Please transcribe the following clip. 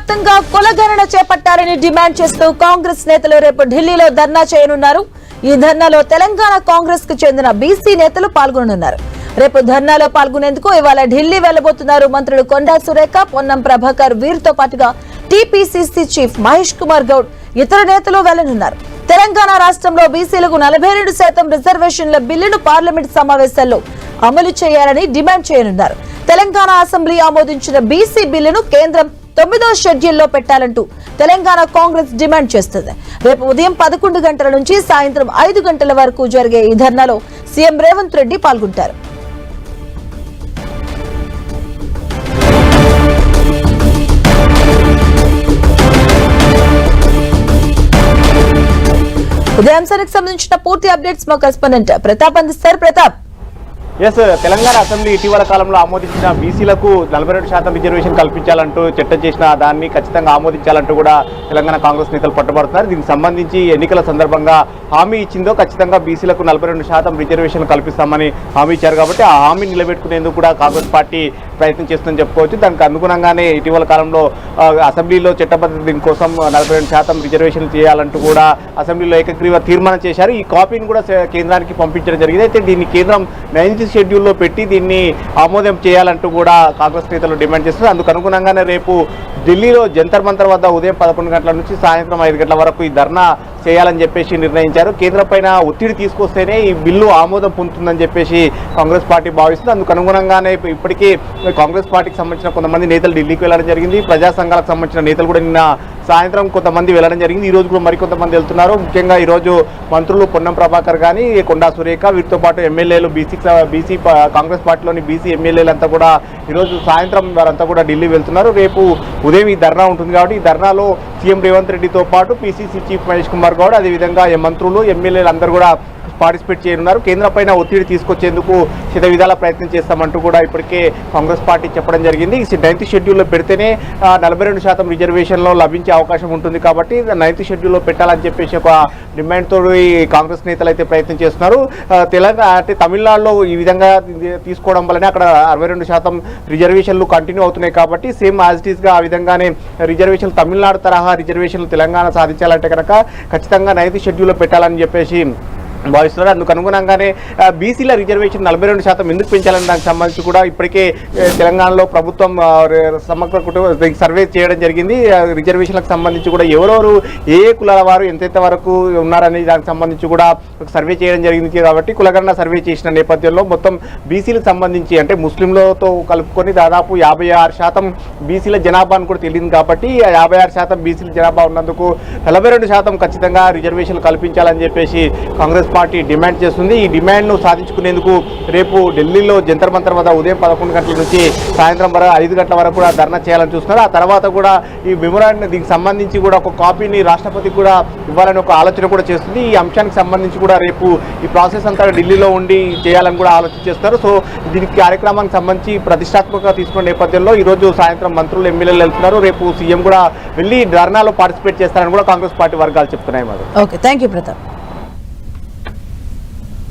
వ్యాప్తంగా కులగణన చేపట్టాలని డిమాండ్ చేస్తూ కాంగ్రెస్ నేతలు రేపు ఢిల్లీలో ధర్నా చేయనున్నారు. ఈ ధర్నాలో తెలంగాణ కాంగ్రెస్ కు చెందిన బీసీ నేతలు పాల్గొననున్నారు. రేపు ధర్నాలో పాల్గొనేందుకు ఇవాళ ఢిల్లీ వెళ్లబోతున్నారు మంత్రులు కొండా సురేఖ, పొన్నం ప్రభాకర్, వీరితో పాటుగా టీపీసీసీ చీఫ్ మహేష్ కుమార్ గౌడ్, ఇతర నేతలు వెళ్లనున్నారు. తెలంగాణ రాష్ట్రంలో బీసీలకు 42% రిజర్వేషన్ల బిల్లును పార్లమెంట్ సమావేశాల్లో అమలు చేయాలని డిమాండ్ చేయనున్నారు. తెలంగాణ అసెంబ్లీ ఆమోదించిన బీసీ బిల్లును కేంద్రం 9వ షెడ్యూల్లో పెట్టాలంటూ తెలంగాణ కాంగ్రెస్ డిమాండ్ చేస్తుంది. రేపు ఉదయం 11 గంటల నుంచి సాయంత్రం 5 గంటల వరకు జరిగే ఈ ధర్నాలో సీఎం రేవంత్ రెడ్డి పాల్గొంటారు. ఇదే అంశానికి సంబంధించిన పూర్తి అప్డేట్స్ మా కరెస్పాండెంట్ ప్రతాప్ అందిస్తారు. ప్రతాప్, తెలంగాణ అసెంబ్లీ ఇటీవల కాలంలో ఆమోదించిన బీసీలకు 42% రిజర్వేషన్ కల్పించాలంటూ చట్టం చేసిన దాన్ని ఖచ్చితంగా ఆమోదించాలంటూ కూడా తెలంగాణ కాంగ్రెస్ నేతలు పట్టుబడుతున్నారు. దీనికి సంబంధించి ఎన్నికల సందర్భంగా హామీ ఇచ్చిందో ఖచ్చితంగా బీసీలకు 42% రిజర్వేషన్ కల్పిస్తామని హామీ ఇచ్చారు. కాబట్టి ఆ హామీ నిలబెట్టుకునేందుకు కూడా కాంగ్రెస్ పార్టీ ప్రయత్నం చేస్తుందని చెప్పుకోవచ్చు. దానికి అనుగుణంగానే ఇటీవల కాలంలో అసెంబ్లీలో చట్టబద్ధత దీనికోసం 42% రిజర్వేషన్లు చేయాలంటూ కూడా అసెంబ్లీలో ఏకగ్రీవ తీర్మానం చేశారు. ఈ కాపీని కూడా కేంద్రానికి పంపించడం జరిగింది. అయితే దీన్ని కేంద్రం 9th షెడ్యూల్లో పెట్టి దీన్ని ఆమోదం చేయాలంటూ కూడా కాంగ్రెస్ నేతలు డిమాండ్ చేస్తున్నారు. అందుకు అనుగుణంగానే రేపు ఢిల్లీలో జంతర్ మంతర్ వద్ద ఉదయం 11 గంటల నుంచి సాయంత్రం 5 గంటల వరకు ఈ ధర్నా చేయాలని చెప్పేసి నిర్ణయించారు. కేంద్రం పైన ఒత్తిడి తీసుకొస్తేనే ఈ బిల్లు ఆమోదం పొందుతుందని చెప్పేసి కాంగ్రెస్ పార్టీ భావిస్తుంది. అందుకు అనుగుణంగానే ఇప్పటికీ కాంగ్రెస్ పార్టీకి సంబంధించిన కొంతమంది నేతలు ఢిల్లీకి వెళ్ళడం జరిగింది. ప్రజా సంఘాలకు సంబంధించిన నేతలు కూడా నిన్న సాయంత్రం కొంతమంది వెళ్ళడం జరిగింది. ఈ రోజు కూడా మరికొంతమంది వెళ్తున్నారు. ముఖ్యంగా ఈరోజు మంత్రులు పొన్నం ప్రభాకర్ కానీ, కొండా సురేఖ, వీరితో పాటు ఎమ్మెల్యేలు బీసీ కాంగ్రెస్ పార్టీలోని బీసీ ఎమ్మెల్యేలు అంతా కూడా ఈరోజు సాయంత్రం వారంతా కూడా ఢిల్లీ వెళ్తున్నారు. రేపు ఉదయం ఈ ధర్నా ఉంటుంది కాబట్టి ఈ ధర్నాలో సీఎం రేవంత్ రెడ్డితో పాటు పీసీసీ చీఫ్ మహేష్ కుమార్ గౌడ్, అదేవిధంగా మంత్రులు ఎమ్మెల్యేలు అందరూ కూడా పార్టిసిపేట్ చేయనున్నారు. కేంద్రం పైన ఒత్తిడి తీసుకొచ్చేందుకు శత విధాల ప్రయత్నం చేస్తామంటూ కూడా ఇప్పటికే కాంగ్రెస్ పార్టీ చెప్పడం జరిగింది. 9th షెడ్యూల్లో పెడితేనే 42% రిజర్వేషన్లో లభించే అవకాశం ఉంటుంది. కాబట్టి 9th షెడ్యూల్లో పెట్టాలని చెప్పేసి ఒక డిమాండ్తో ఈ కాంగ్రెస్ నేతలు అయితే ప్రయత్నం చేస్తున్నారు. తెలంగాణ అంటే తమిళనాడులో ఈ విధంగా తీసుకోవడం వల్లనే అక్కడ 62% రిజర్వేషన్లు కంటిన్యూ అవుతున్నాయి. కాబట్టి సేమ్ యాజ్ ఇట్ ఈస్గా ఆ విధంగానే రిజర్వేషన్లు తమిళనాడు తరహా రిజర్వేషన్లు తెలంగాణ సాధించాలంటే కనుక ఖచ్చితంగా 9th షెడ్యూల్లో పెట్టాలని చెప్పేసి భావిస్తున్నారు. అందుకు అనుగుణంగానే బీసీల రిజర్వేషన్ 42% ఎందుకు పెంచాలని దానికి సంబంధించి కూడా ఇప్పటికే తెలంగాణలో ప్రభుత్వం సమగ్ర కుటుంబ సర్వే చేయడం జరిగింది. రిజర్వేషన్లకు సంబంధించి కూడా ఎవరెవరు ఏ కులాల వారు ఎంతెంత వరకు ఉన్నారని దానికి సంబంధించి కూడా సర్వే చేయడం జరిగింది. కాబట్టి కులగణన సర్వే చేసిన నేపథ్యంలో మొత్తం బీసీలకు సంబంధించి అంటే ముస్లింలతో కలుపుకొని దాదాపు 56% బీసీల జనాభాను కూడా తెలియదు. కాబట్టి 56% బీసీల జనాభా ఉన్నందుకు 42% ఖచ్చితంగా రిజర్వేషన్లు కల్పించాలని చెప్పేసి కాంగ్రెస్ పార్టీ డిమాండ్ చేస్తుంది. ఈ డిమాండ్ను సాధించుకునేందుకు రేపు ఢిల్లీలో జంతర్ మంతర్ వద్ద ఉదయం 11 గంటల నుంచి సాయంత్రం 5 గంటల వరకు కూడా ధర్నా చేయాలని చూస్తున్నారు. ఆ తర్వాత కూడా ఈ మెమోరాండం దీనికి సంబంధించి కూడా ఒక కాపీని రాష్ట్రపతికి కూడా ఇవ్వాలని ఒక ఆలోచన కూడా చేస్తుంది. ఈ అంశానికి సంబంధించి కూడా రేపు ఈ ప్రాసెస్ అంతా ఢిల్లీలో ఉండి చేయాలని కూడా ఆలోచన చేస్తున్నారు. సో దీనికి కార్యక్రమానికి సంబంధించి ప్రతిష్టాత్మకంగా తీసుకున్న నేపథ్యంలో ఈరోజు సాయంత్రం మంత్రులు ఎమ్మెల్యేలు వెళ్తున్నారు. రేపు సీఎం కూడా వెళ్ళి ధర్నాలో పార్టిసిపేట్ చేస్తారని కూడా కాంగ్రెస్ పార్టీ వర్గాలు చెప్తున్నాయి. Okay, thank you Pratap.